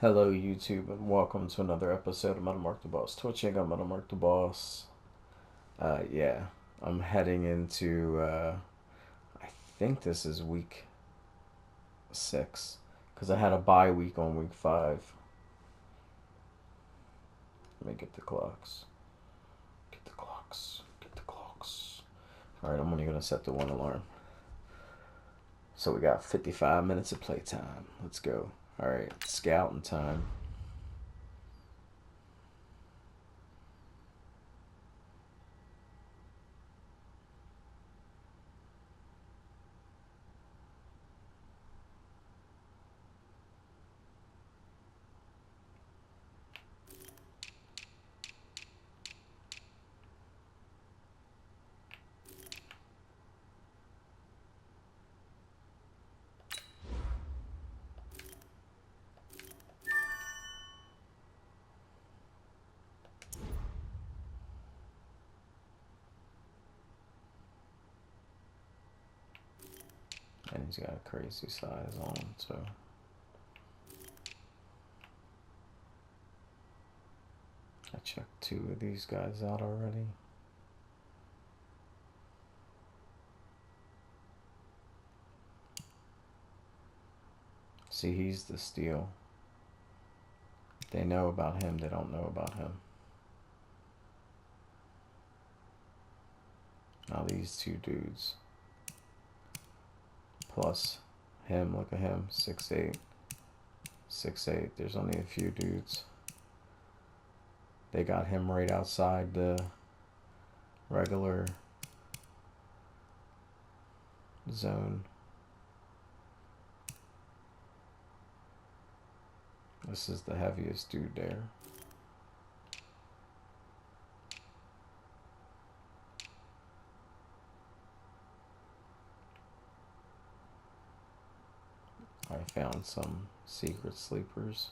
Hello YouTube and welcome to another episode of Madden the Boss. Twitching, I'm Madden the Boss. Yeah, I'm heading into, I think this is week 6. Because I had a bye week on week 5. Let me get the clocks. Get the clocks. Get the clocks. Alright, I'm only going to set the one alarm. So we got 55 minutes of playtime. Let's go. Alright, scouting time. And he's got a crazy size on him, so. I checked 2 of these guys out already. See, he's the steal. They know about him, they don't know about him. Now these 2 dudes. Plus him, look at him, 6'8". 6'8". There's only a few dudes. They got him right outside the regular zone. This is the heaviest dude there. I found some secret sleepers.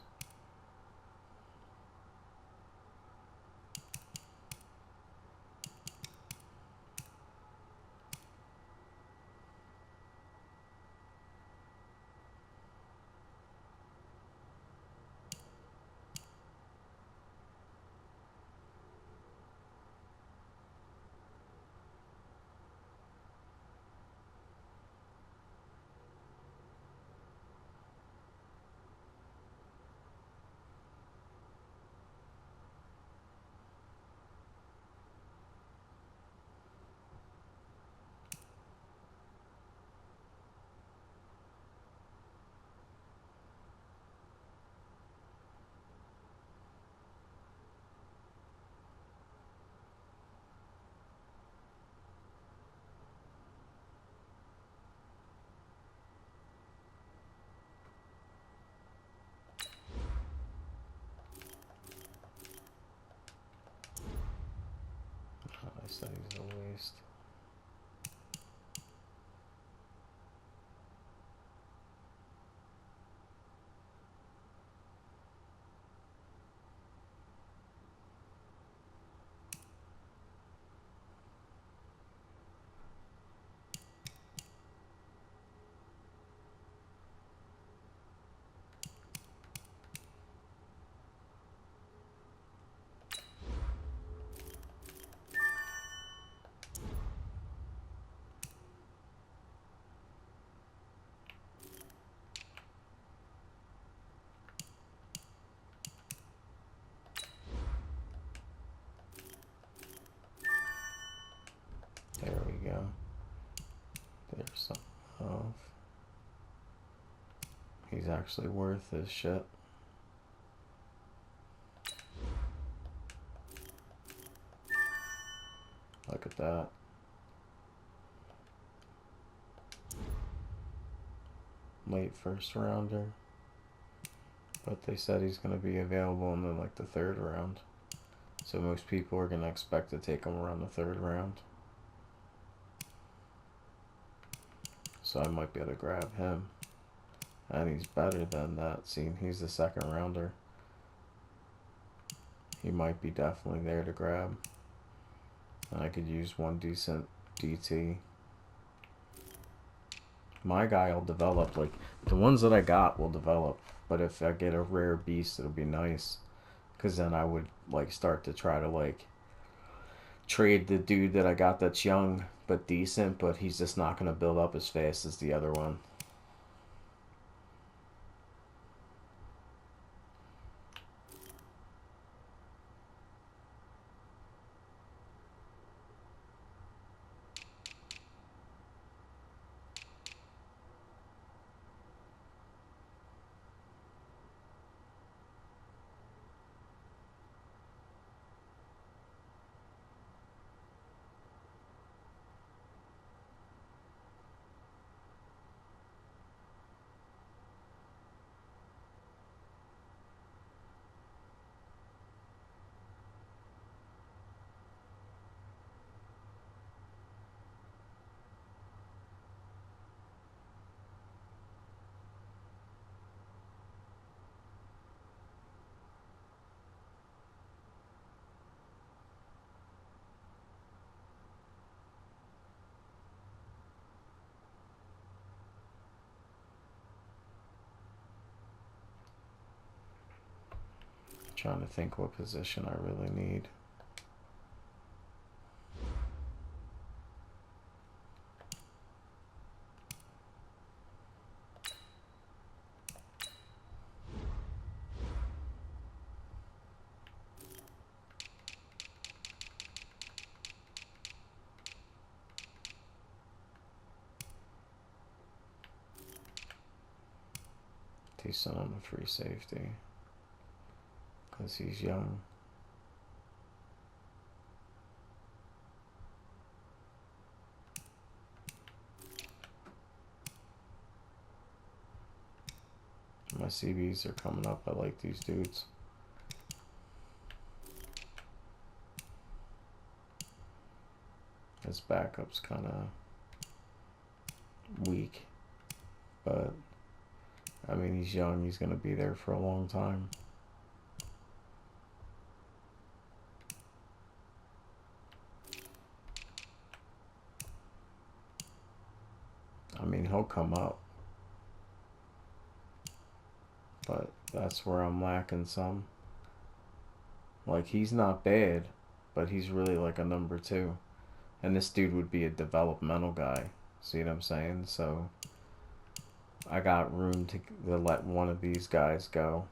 I said he's a waste. There we go. There's some of. He's actually worth his shit. Look at that. Late first rounder. But they said he's going to be available in the 3rd round. So most people are going to expect to take him around the 3rd round. So I might be able to grab him. And he's better than that. See, he's the 2nd rounder. He might be definitely there to grab. And I could use one decent DT. My guy will develop. Like, the ones that I got will develop. But if I get a rare beast, it'll be nice. Because then I would like start to try to like trade the dude that I got that's young but decent, but he's just not going to build up as fast as the other one. Trying to think what position I really need. Decent on the free safety. Because he's young. My CBs are coming up. I like these dudes. His backup's kind of weak. But, I mean, he's young. He's going to be there for a long time. I mean, he'll come up. But that's where I'm lacking some. Like, he's not bad, but he's really like a number 2. And this dude would be a developmental guy. See what I'm saying? So, I got room to let one of these guys go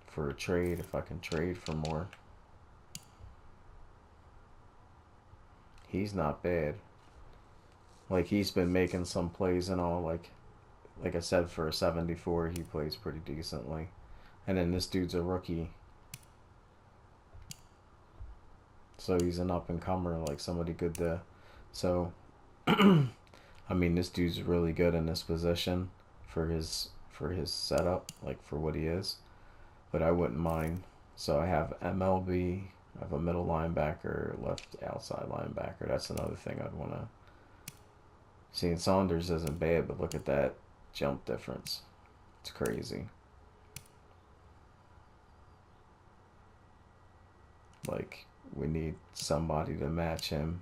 for a trade if I can trade for more. He's not bad. Like, he's been making some plays and all. Like I said, for a 74, he plays pretty decently. And then this dude's a rookie. So he's an up-and-comer, like somebody good to... So, I mean, this dude's really good in this position for his setup, like for what he is. But I wouldn't mind. So I have MLB, I have a middle linebacker, left outside linebacker. That's another thing I'd want to... Seeing Saunders isn't bad, but look at that jump difference. It's crazy. Like, we need somebody to match him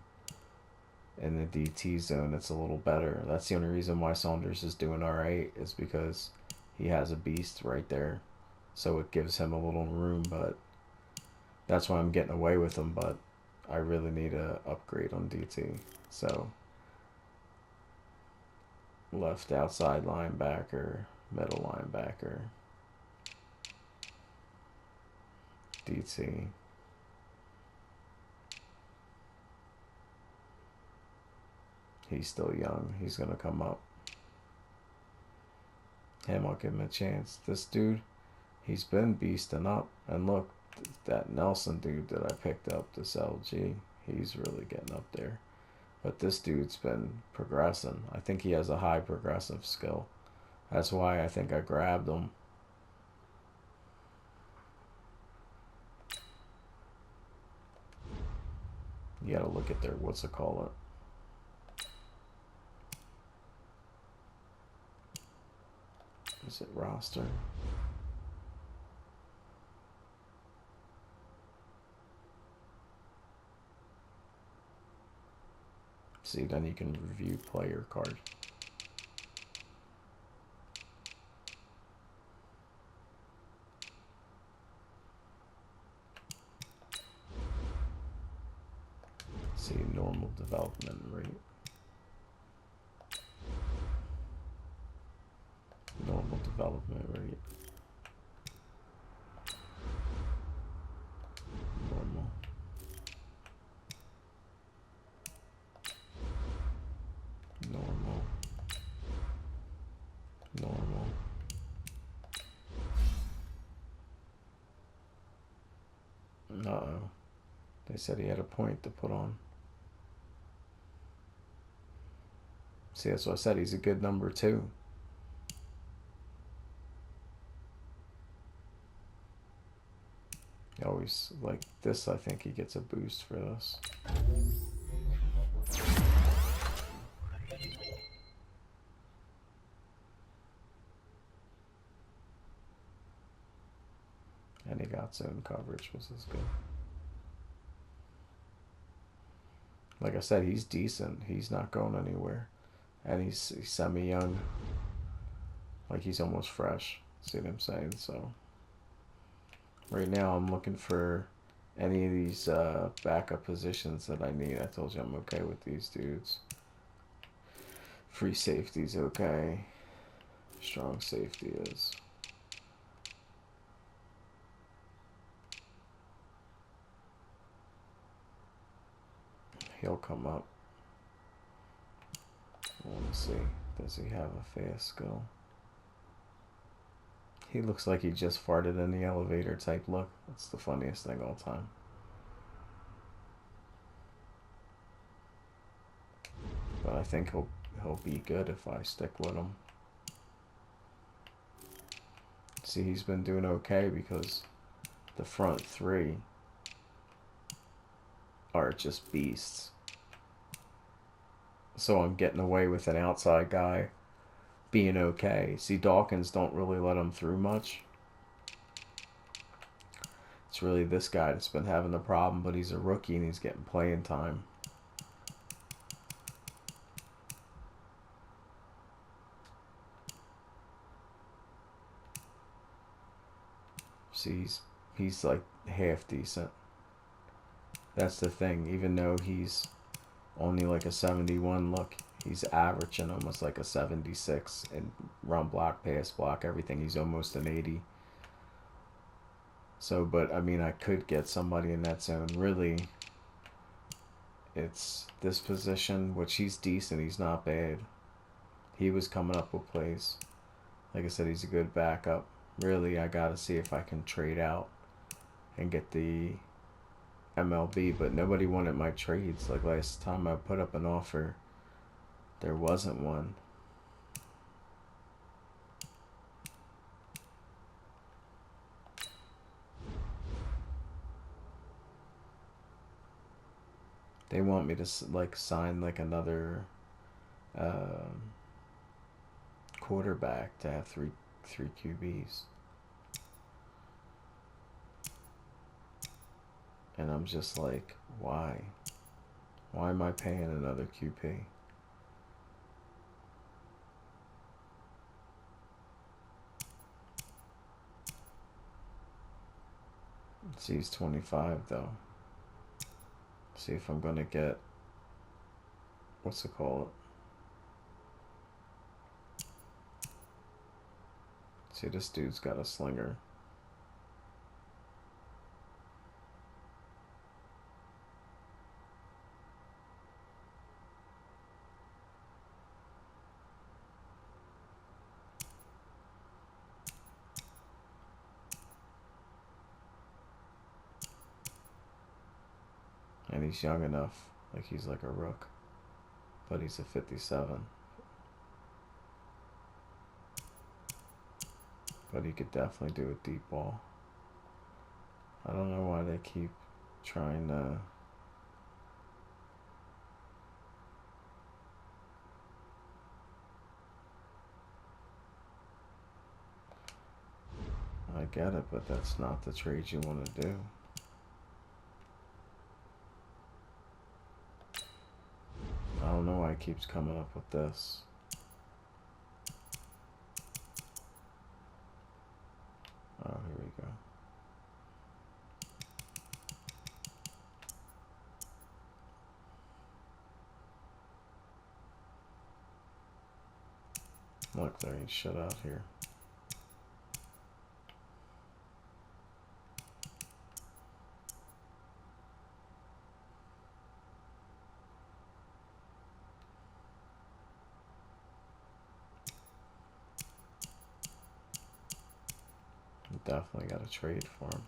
in the DT zone that's a little better. That's the only reason why Saunders is doing alright, is because he has a beast right there. So it gives him a little room, but that's why I'm getting away with him. But I really need a upgrade on DT. So left outside linebacker, middle linebacker, DT. He's still young. He's going to come up. Him, I'll give him a chance. This dude, he's been beasting up. And look, that Nelson dude that I picked up, this LG, he's really getting up there. But this dude's been progressing. I think he has a high progressive skill. That's why I think I grabbed him. You gotta look at their, what's it called? Is it roster? See, then you can review player card. normal development rate. Normal development rate. Normal. Normal. Normal. Uh-oh. They said he had a point to put on. See, that's what I said. He's a good number 2. He always, like this, I think he gets a boost for this. And he got zone coverage, which is good. Like I said, he's decent. He's not going anywhere. And he's semi-young. Like, he's almost fresh. See what I'm saying? So, right now I'm looking for any of these backup positions that I need. I told you I'm okay with these dudes. Free safety's okay. Strong safety is. He'll come up. I want to see. Does he have a fast skill? He looks like he just farted in the elevator type look. That's the funniest thing all time. But I think he'll be good if I stick with him. See, he's been doing okay because the front 3 are just beasts. So I'm getting away with an outside guy being okay. See, Dawkins don't really let him through much. It's really this guy that's been having the problem, but he's a rookie and he's getting playing time. See, he's like half decent. That's the thing. Even though he's only like a 71 look, he's averaging almost like a 76 in run block, pass block, everything. He's almost an 80. So, but I mean, I could get somebody in that zone. Really, it's this position, which he's decent. He's not bad. He was coming up with plays. Like I said, he's a good backup. Really, I got to see if I can trade out and get the MLB, but nobody wanted my trades. Like last time I put up an offer, there wasn't one. They want me to like sign like another quarterback to have three QBs. And I'm just like, why? Why am I paying another QP? See, he's 25 though. See if I'm gonna get, what's it called? See, this dude's got a slinger. And he's young enough, like he's like a rook, but he's a 57. But he could definitely do a deep ball. I don't know why they keep trying to I get it, but that's not the trade you want to do. I don't know why it keeps coming up with this. Oh, here we go. Look, there ain't shit out here. Definitely got to trade for him.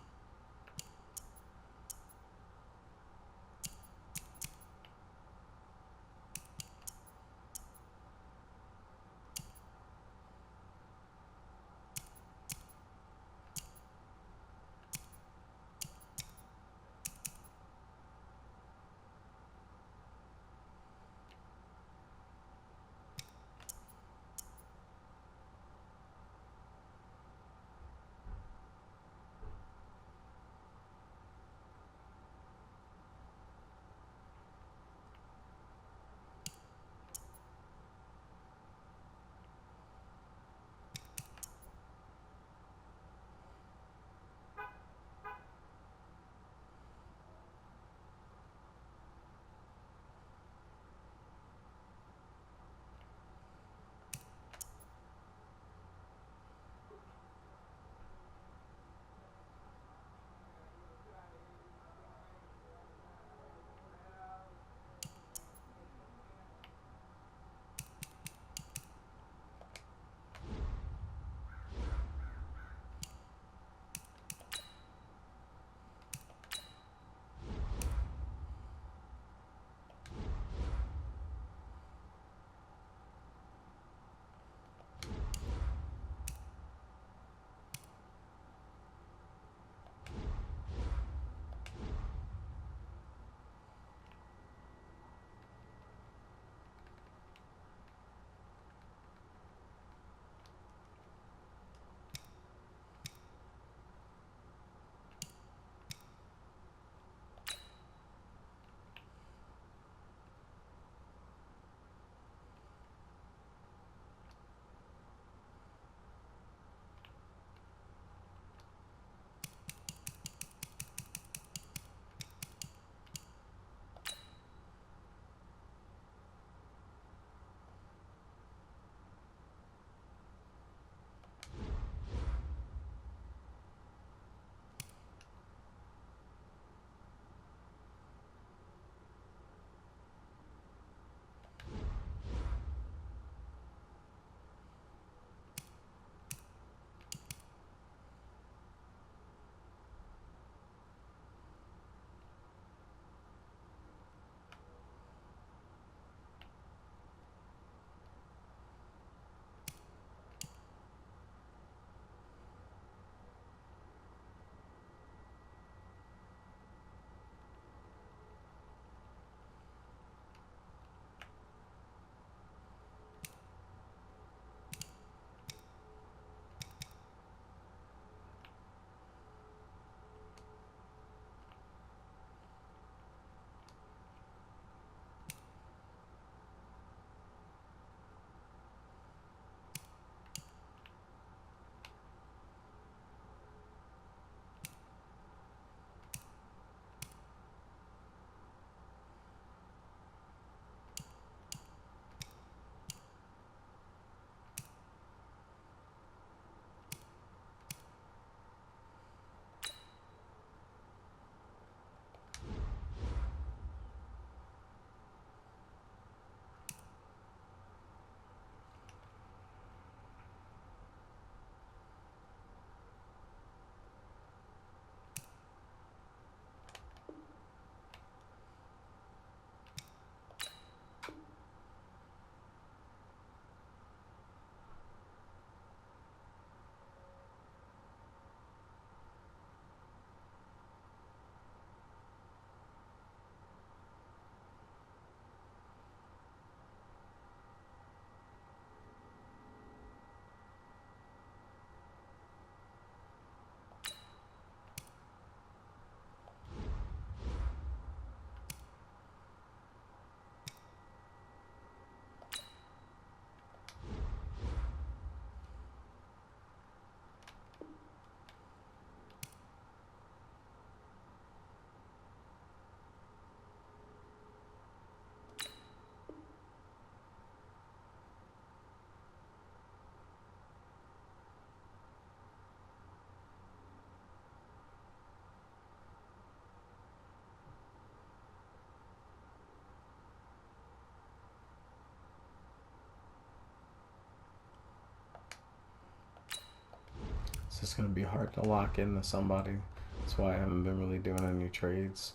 just going to be hard to lock into somebody. That's why I haven't been really doing any trades.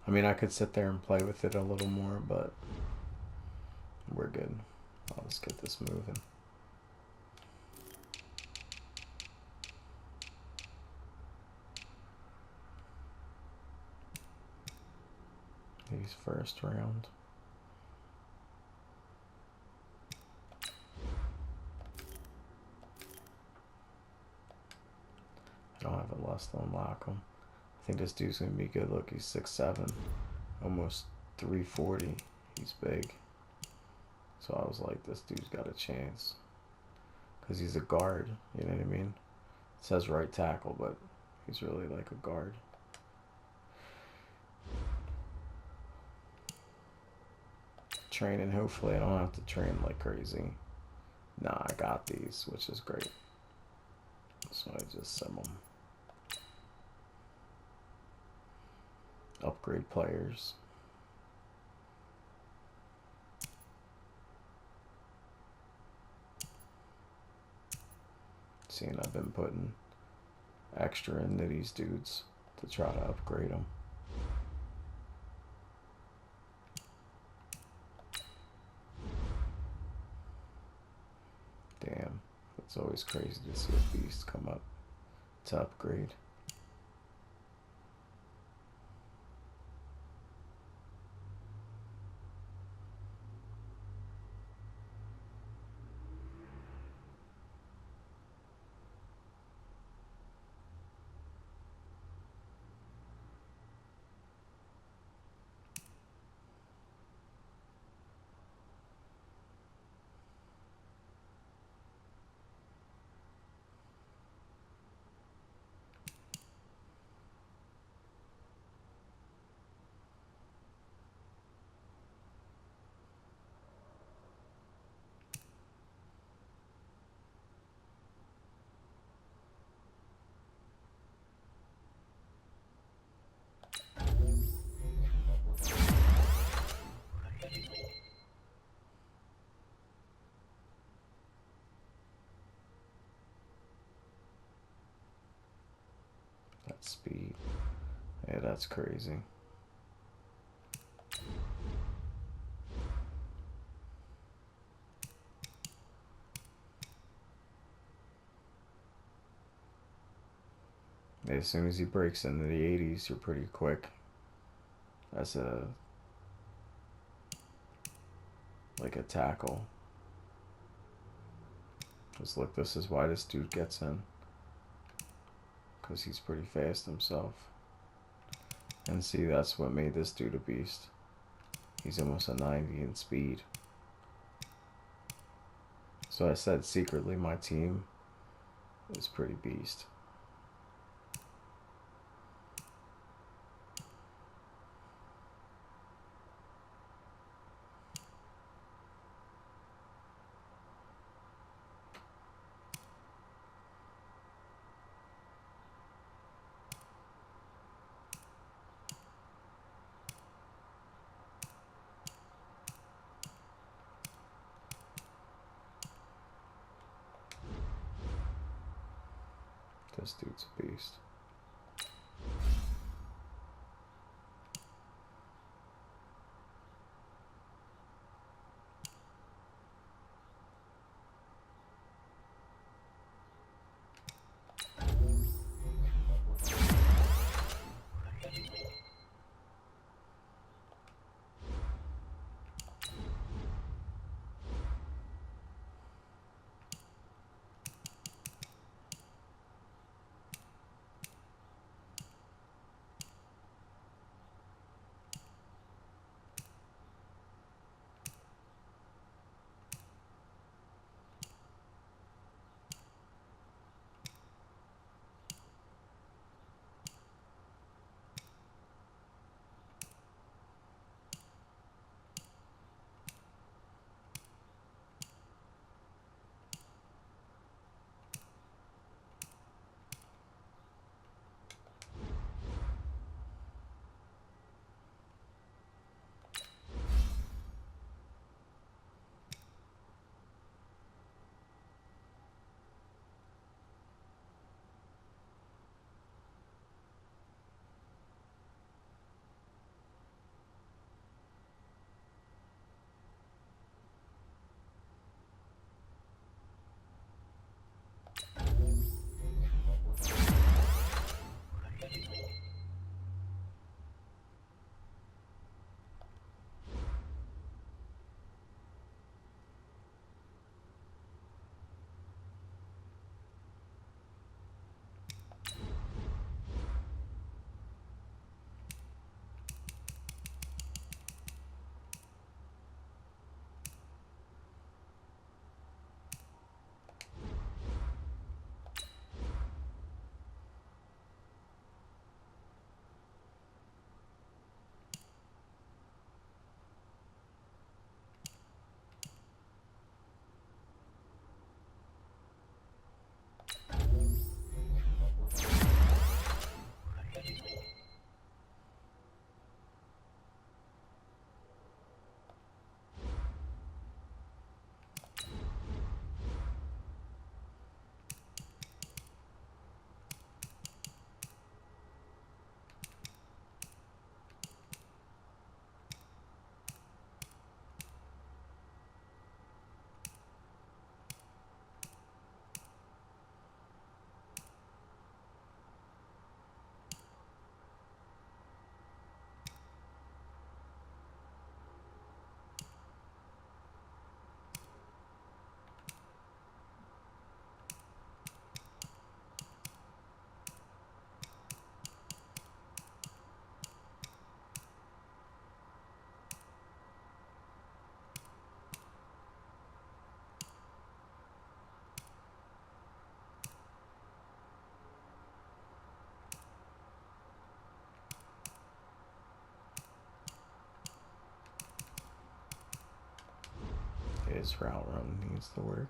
I mean, I could sit there and play with it a little more, but we're good. I'll just get this moving. These first round. I don't have a lust to unlock him. I think this dude's going to be good. Look, he's 6'7", almost 340. He's big. So I was like, this dude's got a chance. Because he's a guard, you know what I mean? It says right tackle, but he's really like a guard. Training, hopefully I don't have to train like crazy. Nah, I got these, which is great. So I just sim them. Upgrade players. Seeing I've been putting extra into these dudes to try to upgrade them. Damn, it's always crazy to see a beast come up to upgrade. That speed. Yeah, that's crazy. As soon as he breaks into the 80s, you're pretty quick. That's like a tackle. Just look, this is why this dude gets in. Because he's pretty fast himself. And see, that's what made this dude a beast. He's almost a 90 in speed. So I said secretly my team is pretty beast. This dude's a beast. his route run needs to work.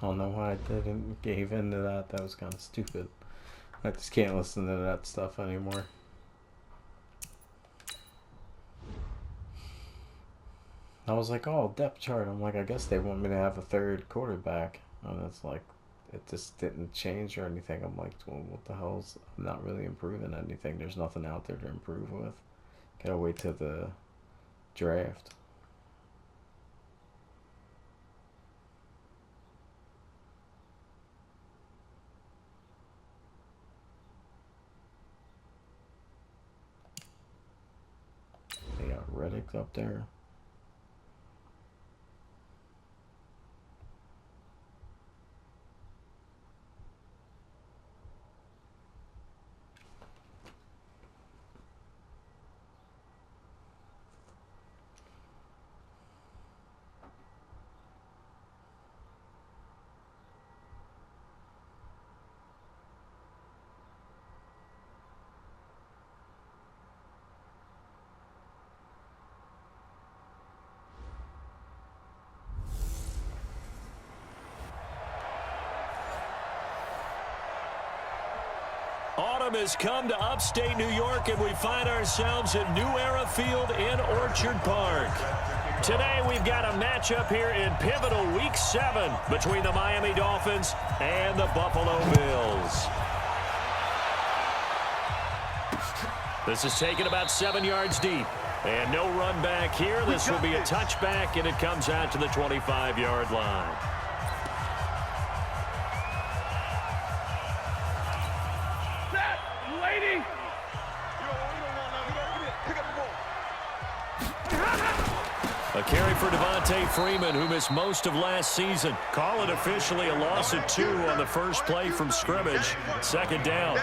I don't know why I didn't gave into that. That was kind of stupid. I just can't listen to that stuff anymore. I was like, oh, depth chart. I'm like, I guess they want me to have a third quarterback. And it's like, it just didn't change or anything. I'm like, well, what the hell's... I'm not really improving anything. There's nothing out there to improve with. Gotta wait till the draft. They got Reddick up there. Autumn has come to upstate New York, and we find ourselves at New Era Field in Orchard Park. Today we've got a matchup here in pivotal Week 7 between the Miami Dolphins and the Buffalo Bills. This is taken about 7 yards deep. And no run back here. This will be a touchback, and it comes out to the 25-yard line. A carry for Devontae Freeman, who missed most of last season. Call it officially a loss of 2 on the first play from scrimmage. Second down.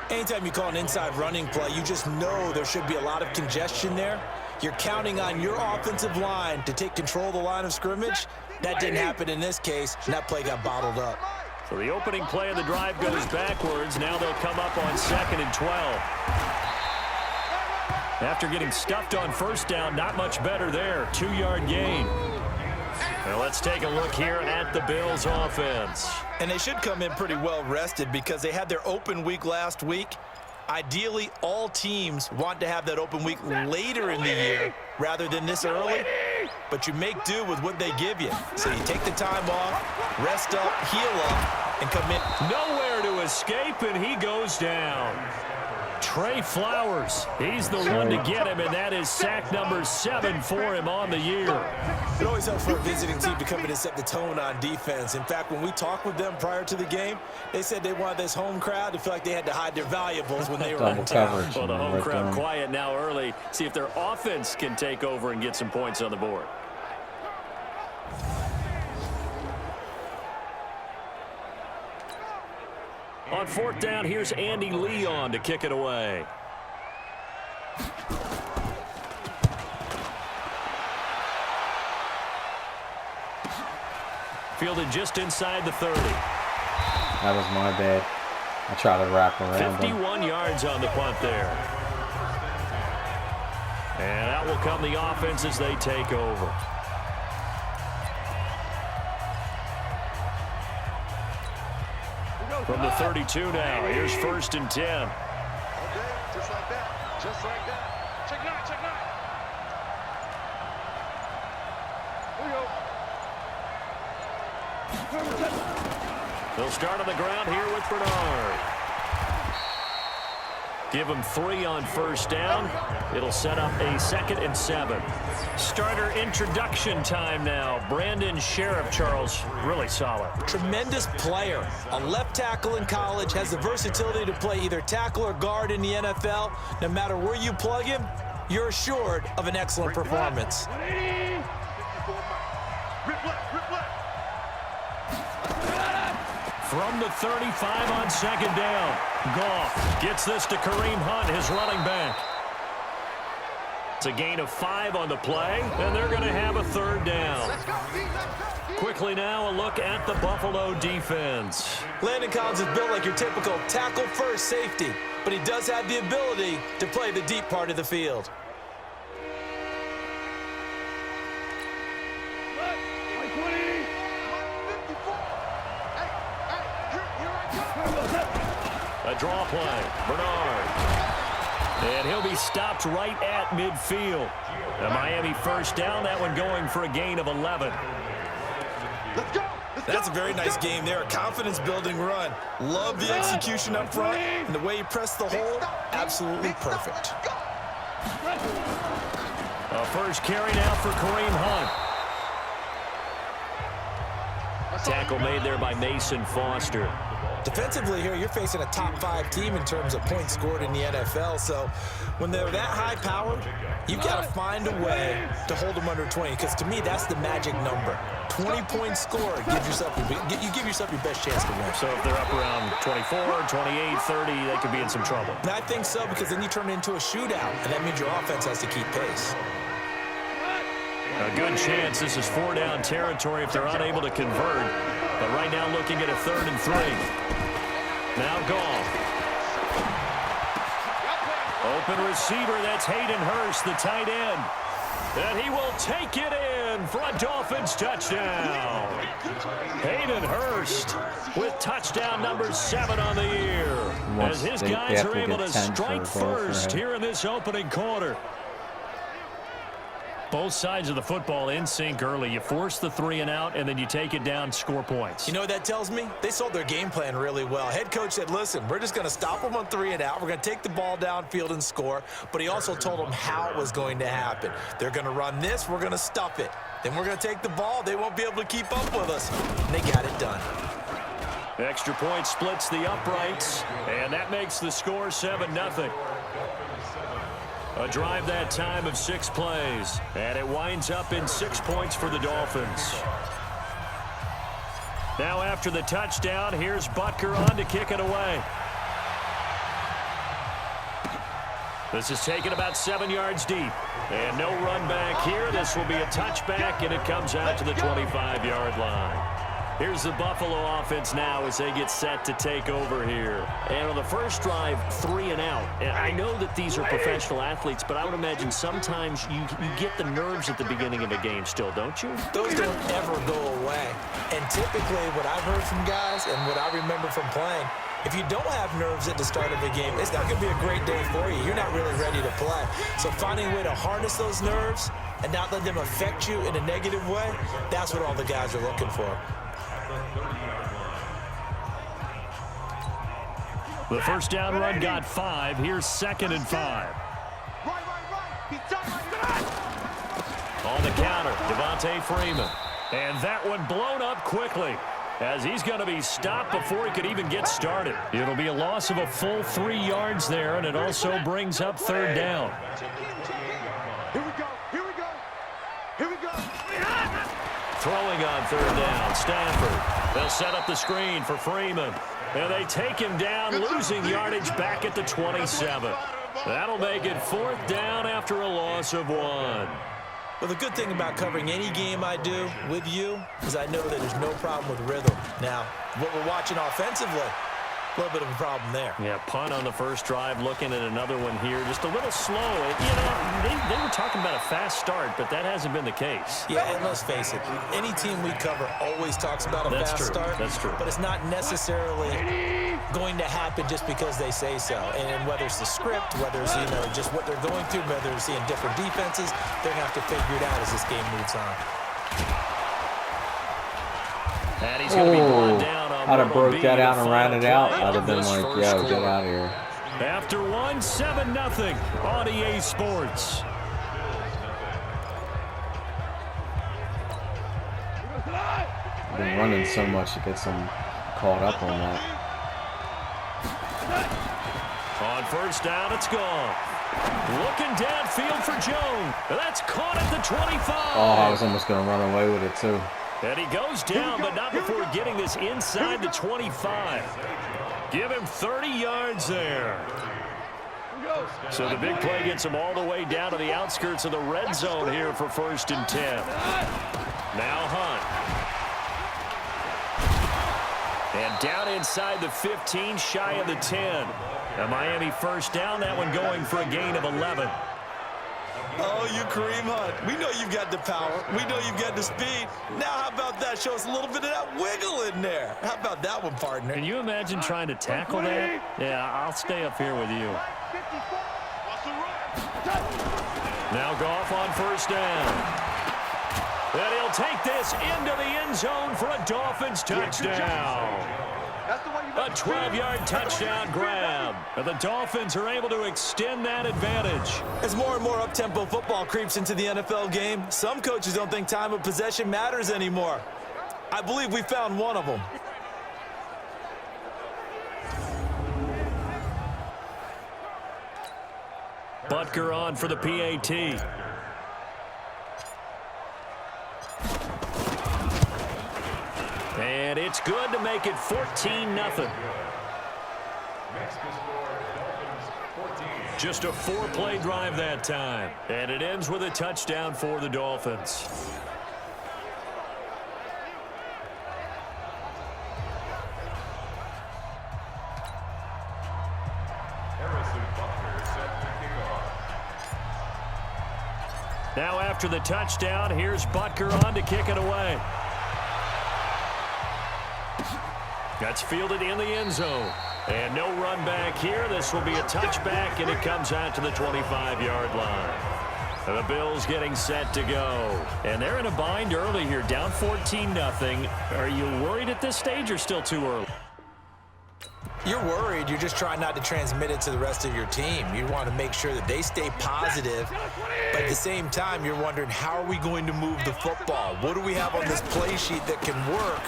Anytime you call an inside running play, you just know there should be a lot of congestion there. You're counting on your offensive line to take control of the line of scrimmage. That didn't happen in this case, and that play got bottled up. So the opening play of the drive goes backwards. Now they'll come up on 2nd and 12. After getting stuffed on first down, not much better there. 2-yard gain. Now let's take a look here at the Bills offense. And they should come in pretty well rested because they had their open week last week. Ideally, all teams want to have that open week later in the year rather than this early. But you make do with what they give you. So you take the time off, rest up, heal up, and come in. Nowhere to escape, and he goes down. Trey Flowers, he's the one to get him, and that is sack number 7 for him on the year. It always helps for a visiting team to come in and set the tone on defense. In fact, when we talked with them prior to the game, they said they wanted this home crowd to feel like they had to hide their valuables when they were in town. Well, the home crowd quiet now early. See if their offense can take over and get some points on the board. On 4th down, here's Andy Leon to kick it away. Fielded just inside the 30. That was my bad. I tried to wrap around 51 yards on the punt there. And out will come the offense as they take over. From the 32 now, here's 1st and 10. Okay, just like that. Just like that. Check 9, check 9. Here we go. They'll start on the ground here with Bernard. Give him 3 on 1st down. It'll set up a 2nd and 7. Starter introduction time now. Brandon Sheriff, Charles, really solid. Tremendous player. A left tackle in college, has the versatility to play either tackle or guard in the NFL. No matter where you plug him, you're assured of an excellent performance. From the 35 on 2nd down. Goff gets this to Kareem Hunt, his running back. It's a gain of 5 on the play, and they're going to have a 3rd down. Quickly now, a look at the Buffalo defense. Landon Collins is built like your typical tackle-first safety, but he does have the ability to play the deep part of the field. A draw play, Bernard. And he'll be stopped right at midfield. The Miami 1st down, that one going for a gain of 11. Let's go. That's a very nice game there. A confidence-building run. Love the execution up front. And the way he pressed the hole, absolutely perfect. A first carry now for Kareem Hunt. Tackle made there by Mason Foster. Defensively here, you're facing a top-5 team in terms of points scored in the NFL. So when they're that high-powered, you've got to find a way to hold them under 20. Because to me, that's the magic number. 20 points scored. You give yourself your best chance to win. So if they're up around 24, 28, 30, they could be in some trouble. And I think so, because then you turn it into a shootout, and that means your offense has to keep pace. A good chance this is 4-down territory if they're unable to convert. But right now looking at a 3rd and 3. Now Goff. Open receiver, that's Hayden Hurst, the tight end. And he will take it in for a Dolphins touchdown. Hayden Hurst with touchdown number 7 on the year. As his guys are able to strike first here in this opening quarter. Both sides of the football in sync early. You force the 3 and out, and then you take it down, score points. You know what that tells me? They sold their game plan really well. Head coach said, listen, we're just going to stop them on 3 and out. We're going to take the ball downfield and score. But he also told them how it was going to happen. They're going to run this. We're going to stuff it. Then we're going to take the ball. They won't be able to keep up with us. And they got it done. Extra point splits the uprights, and that makes the score 7-0. A drive that time of 6 plays, and it winds up in 6 points for the Dolphins. Now after the touchdown, here's Butker on to kick it away. This is taken about 7 yards deep, and no run back here. This will be a touchback, and it comes out to the 25-yard line. Here's the Buffalo offense now as they get set to take over here. And on the first drive, 3 and out. And I know that these are professional athletes, but I would imagine sometimes you get the nerves at the beginning of a game still, don't you? Those don't ever go away. And typically what I've heard from guys and what I remember from playing, if you don't have nerves at the start of a game, it's not going to be a great day for you. You're not really ready to play. So finding a way to harness those nerves and not let them affect you in a negative way, that's what all the guys are looking for. The first down run got 5. Here's 2nd and 5. On the counter, Devontae Freeman. And that one blown up quickly as he's going to be stopped before he could even get started. It'll be a loss of a full 3 yards there, and it also brings up 3rd down. Here we go. Here we go. Here we go. Throwing on 3rd down, Stanford. They'll set up the screen for Freeman. And they take him down, losing yardage back at the 27. That'll make it 4th down after a loss of 1. Well, the good thing about covering any game I do with you is I know that there's no problem with rhythm. Now, what we're watching offensively, a little bit of a problem there. Yeah, punt on the first drive, looking at another one here. Just a little slow. You know, they were talking about a fast start, but that hasn't been the case. Yeah, and let's face it, any team we cover always talks about a fast start. That's true. But it's not necessarily going to happen just because they say so. And whether it's the script, whether it's, just what they're going through, whether it's seeing different defenses, they're going to have to figure it out as this game moves on. And he's going to be brought down on I'd have broke that out and ran it out. I'd have been like, yo, get out of here. After 7-0 on EA Sports. I've been running so much it gets them caught up on that. On first down, it's gone. Looking downfield for Jones. That's caught at the 25. Oh, I was almost going to run away with it, too. And he goes down, but not before getting this inside the 25. Give him 30 yards there. So the big play gets him all the way down to the outskirts of the red zone here for 1st and 10. Now Hunt. And down inside the 15, shy of the 10. A Miami 1st down, that one going for a gain of 11. Oh, you Kareem Hunt. We know you've got the power. We know you've got the speed. Now how about that? Show us a little bit of that wiggle in there. How about that one, partner? Can you imagine trying to tackle that? Yeah, I'll stay up here with you. Now Goff on 1st down. And he'll take this into the end zone for a Dolphins touchdown. A 12-yard touchdown grab. And the Dolphins are able to extend that advantage. As more and more up-tempo football creeps into the NFL game, some coaches don't think time of possession matters anymore. I believe we found one of them. Butker on for the PAT. And it's good to make it 14-0. Just a 4-play drive that time. And it ends with a touchdown for the Dolphins. Now after after the touchdown. Here's Butker on to kick it away. That's fielded in the end zone. And no run back here. This will be a touchback, and it comes out to the 25-yard line. The Bills getting set to go. And they're in a bind early here, down 14-0. Are you worried at this stage or still too early? You're worried. You're just trying not to transmit it to the rest of your team. You want to make sure that they stay positive. But at the same time, you're wondering, how are we going to move the football? What do we have on this play sheet that can work?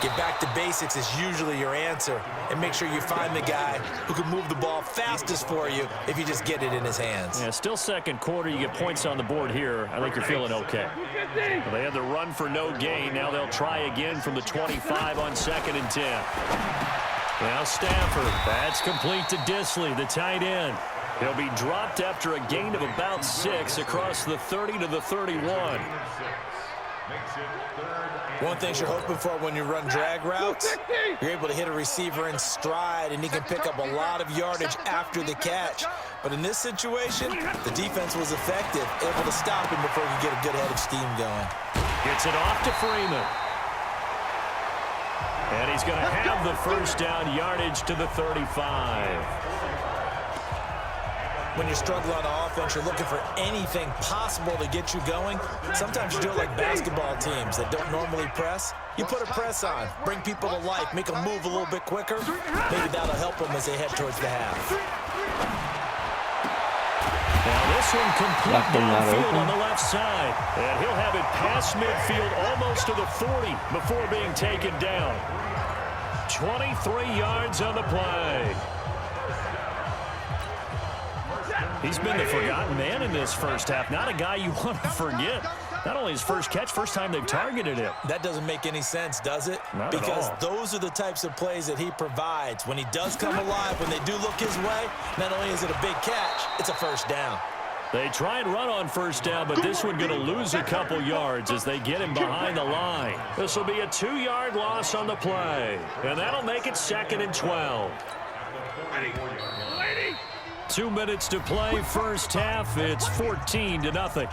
Get back to basics is usually your answer. And make sure you find the guy who can move the ball fastest for you if you just get it in his hands. Yeah, still second quarter. You get points on the board here. I think you're feeling okay. Well, they had the run for no gain. Now they'll try again from the 25 on 2nd and 10. Now Stafford. That's complete to Disley, the tight end. He'll be dropped after a gain of about 6 across the 30 to the 31. One thing you're hoping for when you run drag routes, you're able to hit a receiver in stride, and he can pick up a lot of yardage after the catch. But in this situation, the defense was effective, able to stop him before he could get a good head of steam going. Gets it off to Freeman. And he's going to have the first down, yardage to the 35. When you struggle on offense, you're looking for anything possible to get you going. Sometimes you do it like basketball teams that don't normally press. You put a press on, bring people to life, make them move a little bit quicker. Maybe that'll help them as they head towards the half. Now this one complete downfield on the left side. And he'll have it past midfield almost to the 40 before being taken down. 23 yards on the play. He's been the forgotten man in this first half. Not a guy you want to forget. Not only his first catch, first time they've targeted him. That doesn't make any sense, does it? Not because at all. Those are the types of plays that he provides. When he does come alive, when they do look his way, not only is it a big catch, it's a first down. They try and run on first down, but this one going to lose a couple yards as they get him behind the line. This will be a 2-yard loss on the play, and that'll make it 2nd and 12. 2 minutes to play, first half. It's 14-0.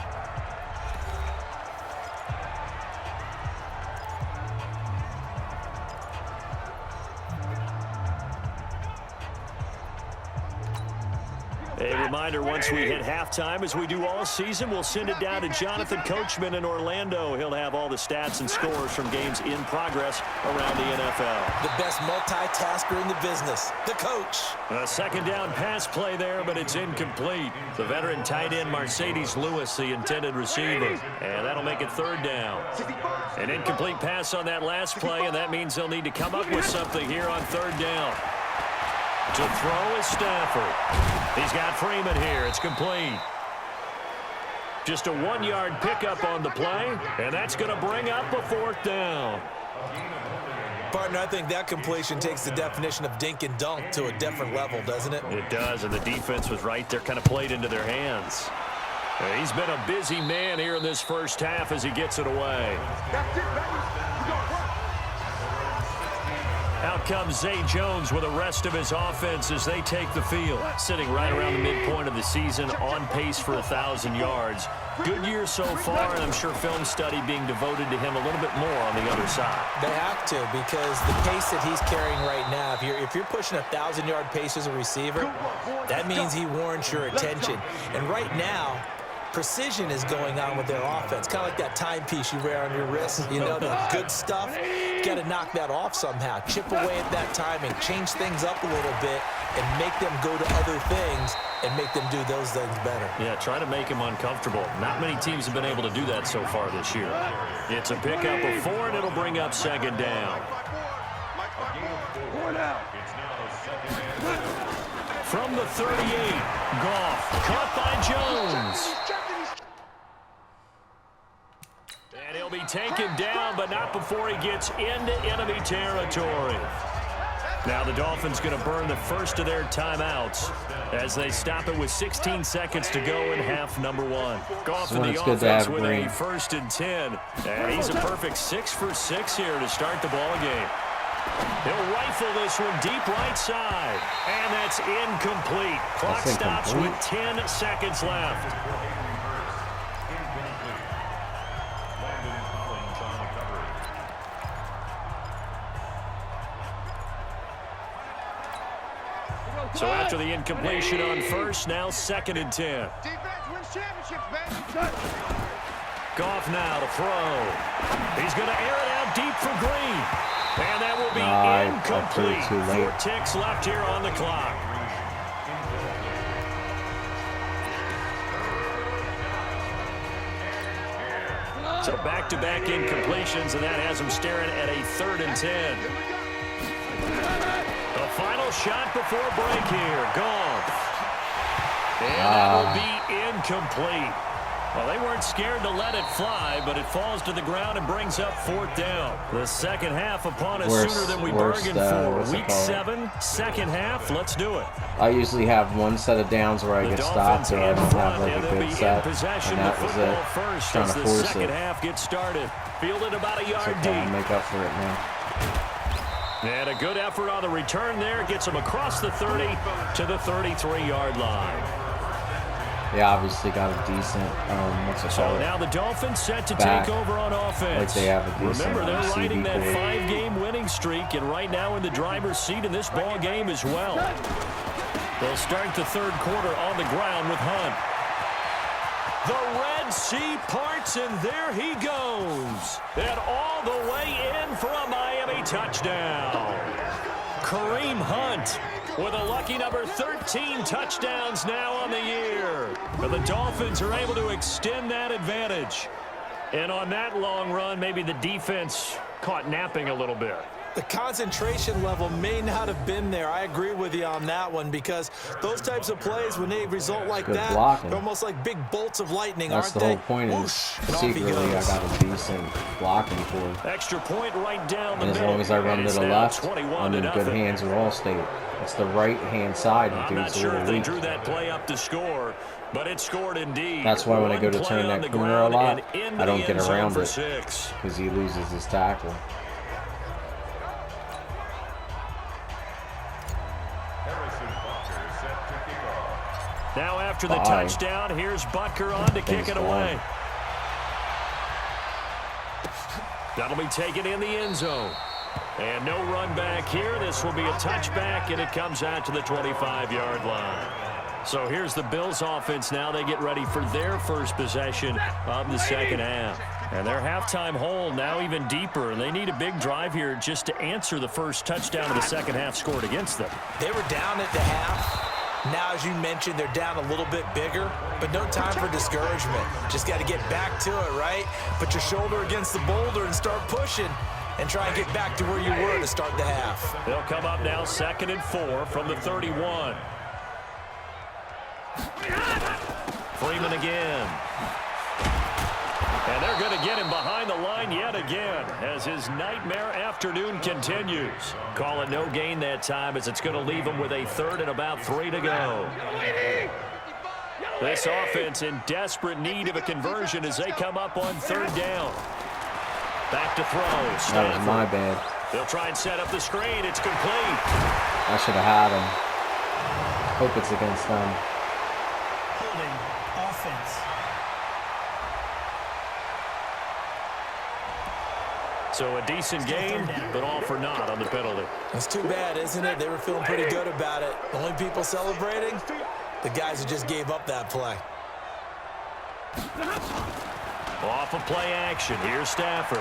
A reminder, once we hit halftime, as we do all season, we'll send it down to Jonathan Coachman in Orlando. He'll have all the stats and scores from games in progress around the NFL. The best multitasker in the business, the coach. A second down pass play there, but it's incomplete. The veteran tight end Mercedes Lewis, the intended receiver. And that'll make it 3rd down. An incomplete pass on that last play, and that means they'll need to come up with something here on 3rd down. To throw is Stafford. He's got Freeman here. It's complete. Just a 1-yard pickup on the play, and that's going to bring up a 4th down. Partner, I think that completion takes the definition of dink and dunk to a different level, doesn't it? It does, and the defense was right there, kind of played into their hands. He's been a busy man here in this first half as he gets it away. That's it, baby. Out comes Zay Jones with the rest of his offense as they take the field. Sitting right around the midpoint of the season, on pace for 1,000 yards. Good year so far, and I'm sure film study being devoted to him a little bit more on the other side. They have to, because the pace that he's carrying right now, if you're pushing 1,000-yard pace as a receiver, that means he warrants your attention. And right now, precision is going on with their offense. Kind of like that timepiece you wear on your wrist. You know, the good stuff. You got to knock that off somehow. Chip away at that timing. Change things up a little bit and make them go to other things and make them do those things better. Yeah, try to make him uncomfortable. Not many teams have been able to do that so far this year. It's a pickup of 4, and it'll bring up 2nd down. From the 38, Goff caught by Jones. And he'll be taken down, but not before he gets into enemy territory. Now the Dolphins going to burn the first of their timeouts as they stop it with 16 seconds to go in half number 1. Goff in the offense with a 1st and 10. And he's a perfect 6 for 6 here to start the ball game. He'll rifle this one deep right side. And that's incomplete. Clock stops with 10 seconds left. So after the incompletion on first, now 2nd and 10. Defense wins championships, man. Goff now to throw. He's going to air it out deep for Green. And that will be incomplete. 4 ticks left here on the clock. So back-to-back incompletions, and that has him staring at a 3rd and 10. The final shot before break here. Goff. And that will be incomplete. Well, they weren't scared to let it fly, but it falls to the ground and brings up 4th down. The second half upon us sooner than we bargained for. Week 7, second half. Let's do it. I usually have one set of downs where I get stopped, or I don't have like a good set, and that was it. First Trying as to the force second it. half gets started. Fielded about a yard So I'll deep. make up for it now. And a good effort on the return there. Gets him across the 30 to the 33-yard line. Yeah, obviously got a decent, what's it So called? now the Dolphins set to Back. take over on offense. Like they have a decent Remember, they're riding that CB 5-game winning streak, and right now in the driver's seat in this ball game as well. They'll start the 3rd quarter on the ground with Hunt. The Red Sea parts, and there he goes. And all the way in for a Miami touchdown. Kareem Hunt with a lucky number 13 touchdowns now on the year. But the Dolphins are able to extend that advantage. And on that long run, maybe the defense caught napping a little bit. The concentration level may not have been there. I agree with you on that one, because those types of plays, when they result like Good that, blocking. they're almost like big bolts of lightning, That's aren't the they? whole point is, Whoosh, and off he secretly I goes. got a decent blocking for. Extra point right down the And as middle. long as I run And to it's the now left, 21 I'm in to good nothing. hands with Allstate. It's the right-hand side, I'm dude. not It's a sure little if they weak. drew that play up to score, but it scored indeed. That's why when I One go to play turn on that the corner a ground lot, and into I don't the get end zone around for it 6. because he loses his tackle. Now after the Bye. touchdown, here's Butker on to kick it away. That'll be taken in the end zone. And no run back here. This will be a touchback, and it comes out to the 25-yard line. So here's the Bills offense now. They get ready for their first possession of the second half. And their halftime hole now even deeper. And they need a big drive here just to answer the first touchdown of the second half scored against them. They were down at the half. Now, as you mentioned, they're down a little bit bigger, but no time for discouragement. Just got to get back to it, right? Put your shoulder against the boulder and start pushing and try and get back to where you were to start the half. They'll come up now 2nd and 4 from the 31. Freeman again. And they're going to get him behind the line yet again as his nightmare afternoon continues. Call it no gain that time, as it's going to leave him with a 3rd and about 3 to go. This offense in desperate need of a conversion as they come up on 3rd down. Back to throw. That was my bad. They'll try and set up the screen. It's complete. I should have had him. Hope it's against them. Holding offense. So a decent game, but all for naught on the penalty. It's too bad, isn't it? They were feeling pretty good about it. The only people celebrating, the guys who just gave up that play. Off of play action. Here's Stafford.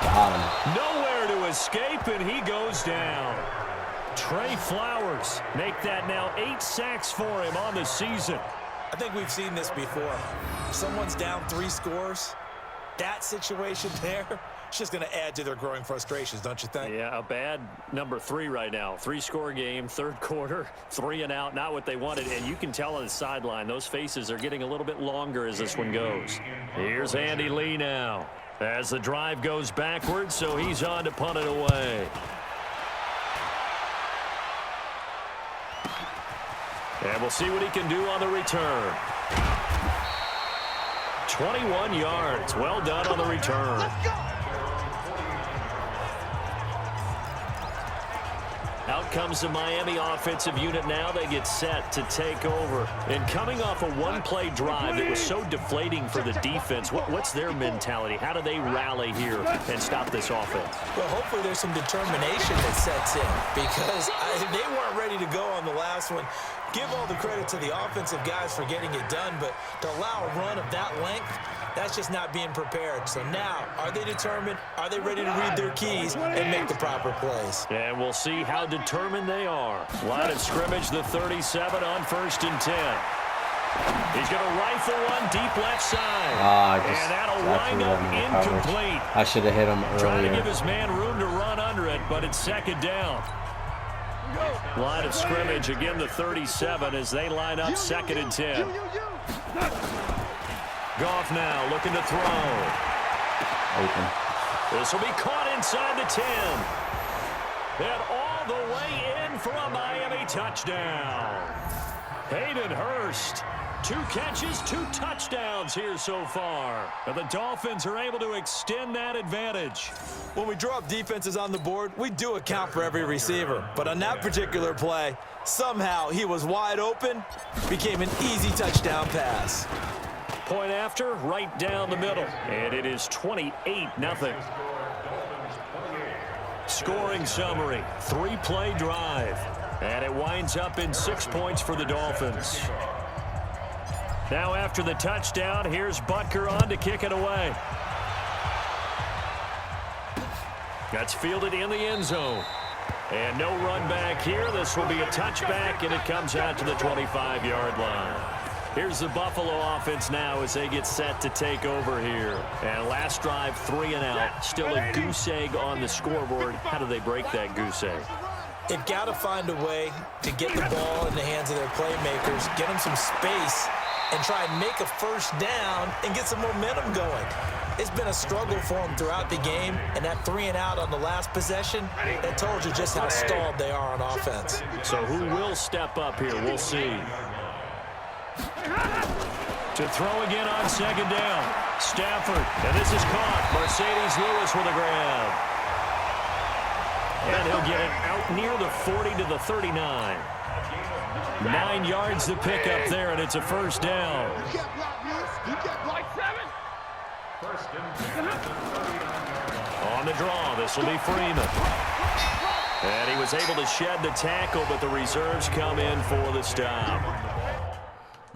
Got him. Nowhere to escape, and he goes down. Trey Flowers make that now 8 sacks for him on the season. I think we've seen this before. If someone's down 3 scores, that situation there, it's just going to add to their growing frustrations, don't you think? Yeah, a bad number 3 right now. 3-score game, 3rd quarter, 3 and out, not what they wanted. And you can tell on the sideline, those faces are getting a little bit longer as this one goes. Here's Andy Lee now as the drive goes backwards, so he's on to punt it away. And we'll see what he can do on the return. 21 yards. Well done on the return. Out comes the Miami offensive unit now. They get set to take over. And coming off a one-play drive that was so deflating for the defense, what's their mentality? How do they rally here and stop this offense? Well, hopefully there's some determination that sets in because they weren't ready to go on the last one. Give all the credit to the offensive guys for getting it done, but to allow a run of that length, that's just not being prepared. So now, are they determined? Are they ready to read their keys and make the proper plays? And we'll see how determined they are. Line of scrimmage, the 37 on 1st and 10. He's going to rifle one deep left side. And that'll wind up incomplete. I should have hit him earlier. Trying to give his man room to run under it, but it's 2nd down. Line of scrimmage, again the 37 as they line up 2nd and 10. Goff now looking to throw. Open. This will be caught inside the 10. And all the way in for a Miami touchdown. Hayden Hurst. 2 catches, 2 touchdowns here so far. And the Dolphins are able to extend that advantage. When we draw up defenses on the board, we do account for every receiver. But on that particular play, somehow he was wide open, became an easy touchdown pass. Point after, right down the middle. And it is 28-0. Scoring summary, 3-play drive. And it winds up in 6 points for the Dolphins. Now after the touchdown, here's Butker on to kick it away. That's fielded in the end zone. And no run back here. This will be a touchback, and it comes out to the 25-yard line. Here's the Buffalo offense now as they get set to take over here. And last drive, 3 and out. Still a goose egg on the scoreboard. How do they break that goose egg? They've got to find a way to get the ball in the hands of their playmakers, get them some space, and try and make a first down and get some momentum going. It's been a struggle for them throughout the game, and that 3 and out on the last possession, that told you just how stalled they are on offense. So who will step up here? We'll see. To throw again on 2nd down. Stafford, and this is caught. Mercedes Lewis with a grab. And he'll get it out near the 40 to the 39. 9 yards to pick up there, and it's a first down. On the draw, this will be Freeman. And he was able to shed the tackle, but the reserves come in for the stop.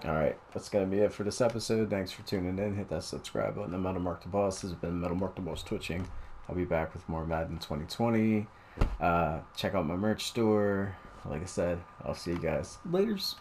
All right, that's going to be it for this episode. Thanks for tuning in. Hit that subscribe button. I'm Metal Mark the Boss. This has been Metal Mark the Boss Twitching. I'll be back with more Madden 2020. Check out my merch store. Like I said, I'll see you guys. Laters.